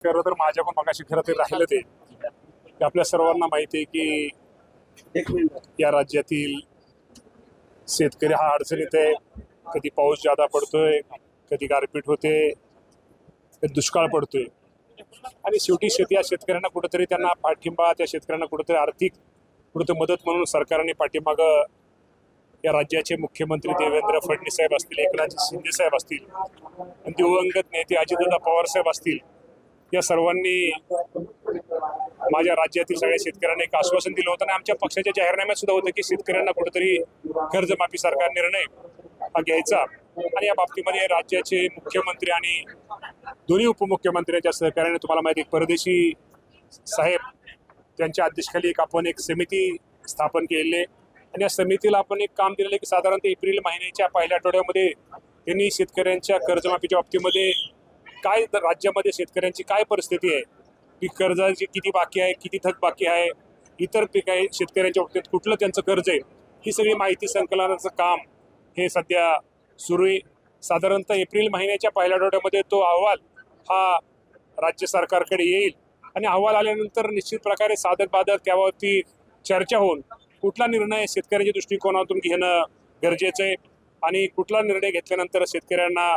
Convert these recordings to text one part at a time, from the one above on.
खरं तर माझ्याकडून मगाशी खरं तर राहिलं ते की आपल्या सर्वांना माहिती आहे की या राज्यातील शेतकरी हा अडचणीत आहे. कधी पाऊस जादा पडतोय, कधी गारपीट होते, कधी दुष्काळ पडतोय आणि शेवटी या शेतकऱ्यांना कुठेतरी त्यांना पाठिंबा, त्या शेतकऱ्यांना कुठेतरी आर्थिक कुठेतरी मदत म्हणून सरकारने पाठीमाग या राज्याचे मुख्यमंत्री देवेंद्र फडणवीस साहेब असतील, एकनाथ शिंदे साहेब असतील आणि दिवंगत नेते अजितदादा पवार साहेब असतील, या सर्वांनी माझ्या राज्यातील सगळ्या शेतकऱ्यांना एक आश्वासन दिलं होतं आणि आमच्या पक्षाच्या जाहीरनाम्यात सुद्धा होतं की शेतकऱ्यांना कुठेतरी कर्जमाफीसारखा निर्णय हा घ्यायचा आणि या बाबतीमध्ये राज्याचे मुख्यमंत्री आणि दोन्ही उपमुख्यमंत्र्यांच्या सहकार्याने तुम्हाला माहिती परदेशी साहेब त्यांच्या अध्यक्षतेखाली आपण एक समिती स्थापन केलेली आहे आणि या समितीला आपण एक काम दिलेलं आहे की साधारणतः एप्रिल महिन्याच्या पहिल्या आठवड्यामध्ये त्यांनी शेतकऱ्यांच्या कर्जमाफीच्या बाबतीमध्ये काय राज्यामध्ये शेतकऱ्यांची काय परिस्थिती आहे, पीक कर्जाची किती बाकी आहे, किती थक बाकी आहे, इतर पीक आहे शेतकऱ्यांच्या बाबतीत कुठलं त्यांचं कर्ज आहे, ही सगळी माहिती संकलनाचं काम हे सध्या सुरू आहे. साधारणतः एप्रिल महिन्याच्या पहिल्या आठवड्यामध्ये तो अहवाल हा राज्य सरकारकडे येईल आणि अहवाल आल्यानंतर निश्चित प्रकारे साधक बाधक त्यावरती चर्चा होऊन कुठला निर्णय शेतकऱ्यांच्या दृष्टिकोनातून घेणं गरजेचं आहे आणि कुठला निर्णय घेतल्यानंतर शेतकऱ्यांना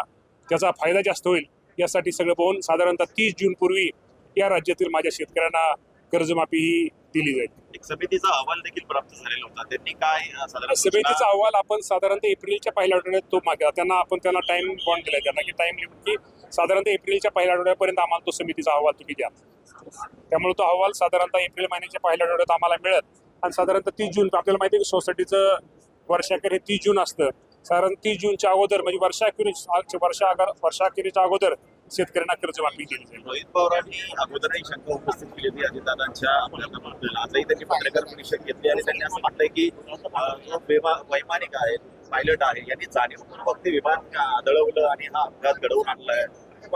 त्याचा फायदा जास्त होईल यासाठी सगळं पाहून साधारणतः 30 जून पूर्वी या राज्यातील माझ्या शेतकऱ्यांना कर्जमाफी ही दिली जाईल. एक समितीचा अहवाल देखील प्राप्त झालेला होता. त्यांनी काय साधारण समितीचा अहवाल आपण साधारणतः एप्रिलच्या पहिल्या आठवड्यात तो मागे आपण त्यांना टाइम बॉन्ड दिलाय, त्यांना की टाइम लिमिट की साधारणतः एप्रिलच्या पहिल्या आठवड्यापर्यंत आम्हाला तो समितीचा अहवाल तुम्ही द्या. त्यामुळे तो अहवाल साधारणतः एप्रिल महिन्याच्या पहिल्या आठवड्यात आम्हाला मिळत आणि साधारणतः 30 जून आपल्याला माहिती आहे की सोसायटीचं वर्षाखेर हे 30 जून असतं. साधारण 30 जूनच्या अगोदर म्हणजे वर्षाखेरीच्या अगोदर शेतकऱ्यांना कर्जमाफी केली जाईल. रोहित पवारांनी अगोदरही शंका उपस्थित केली होती अजितदादांच्या आपल्याला. आजही त्यांनी पत्रकार परिषद घेतली आणि त्यांनी असं म्हटलंय की जो वैमानिक आहे, पायलट आहे, यांनी जाणीवपूर्वक फक्त विमान दळवलं आणि हा अपघात घडवून आणलाय.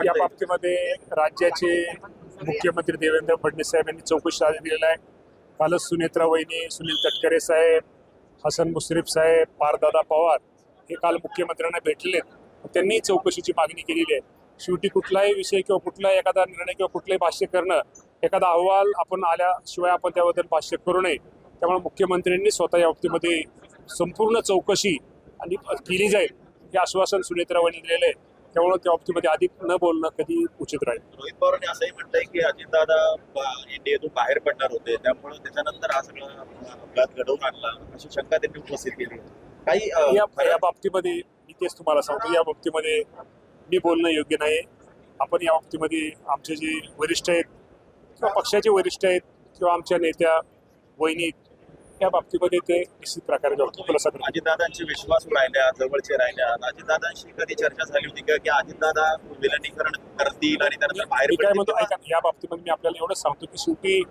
या बाबतीमध्ये राज्याचे मुख्यमंत्री देवेंद्र फडणवीस साहेब यांनी चौकशी आदेश दिलेला आहे. कालच सुनेत्रा वहिनी, सुनील तटकरे साहेब, हसन मुश्रीफ साहेब, पारदादा पवार हे काल मुख्यमंत्र्यांना भेटलेले आहेत. त्यांनी चौकशीची मागणी केलेली आहे. शेवटी कुठलाही विषय किंवा कुठलाही एखादा निर्णय किंवा कुठलंही भाष्य करणं, एखादा अहवाल आपण आल्याशिवाय आपण त्याबद्दल भाष्य करू नये. त्यामुळे मुख्यमंत्र्यांनी स्वतः या बाबतीमध्ये संपूर्ण चौकशी आणि केली जाईल हे आश्वासन सुनेत्रा वहिनी दिलेलं आहे. त्यामुळे त्या बाबतीमध्ये अधिक न बोलणं कधी उचित राहील. रोहित पवारांनी असंही म्हटलंय की अजितदादा इंडियातून बाहेर पडणार होते, त्यामुळे त्याच्यानंतर हा सगळा अपघात घडवून आणला अशी शंका त्यांनी उपस्थित केली. काही या बाबतीमध्ये मी तेच तुम्हाला सांगतो, या बाबतीमध्ये मी बोलणं योग्य नाही. आपण या बाबतीमध्ये आमचे जे वरिष्ठ आहेत किंवा पक्षाचे वरिष्ठ आहेत किंवा आमच्या नेत्या वहिनी या बाबतीमध्ये ते निश्चित प्रकारे खुलासा करतात. अजितदादांचे विश्वास राहिल्या, जवळचे राहिल्या. अजितदादांशी कधी चर्चा झाली होती का की अजितदादा विलगीकरण करतील आणि त्यानंतर बाहेर काय म्हणतो ऐका, या बाबतीमध्ये मी आपल्याला एवढंच सांगतो की शेवटी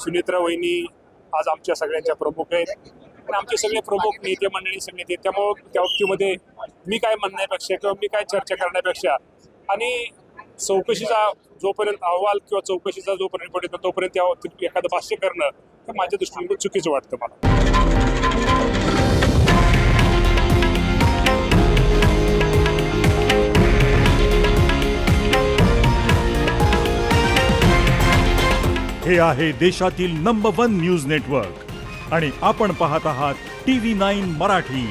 सुनेत्रा वहिनी आज आमच्या सगळ्यांच्या प्रमुख आहेत आणि आमचे सगळे प्रमुख नेते मंडळी सगळे आहेत. त्यामुळे त्या बाबतीमध्ये मी काय म्हणण्यापेक्षा किंवा मी काय चर्चा करण्यापेक्षा आणि चौकशीचा जोपर्यंत अहवाल किंवा चौकशीचा जोपर्यंत रिपोर्ट येतो तोपर्यंत त्या बाबतीत एखादं भाष्य करणं हे माझ्या दृष्टीने चुकीचं वाटतं मला. हे आहे देशातील नंबर 1 न्यूज नेटवर्क आणि आपण पाहत आहात TV9 मराठी,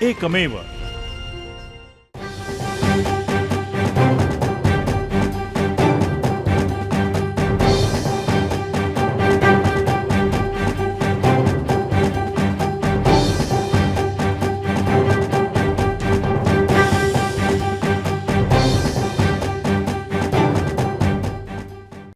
एकमेव.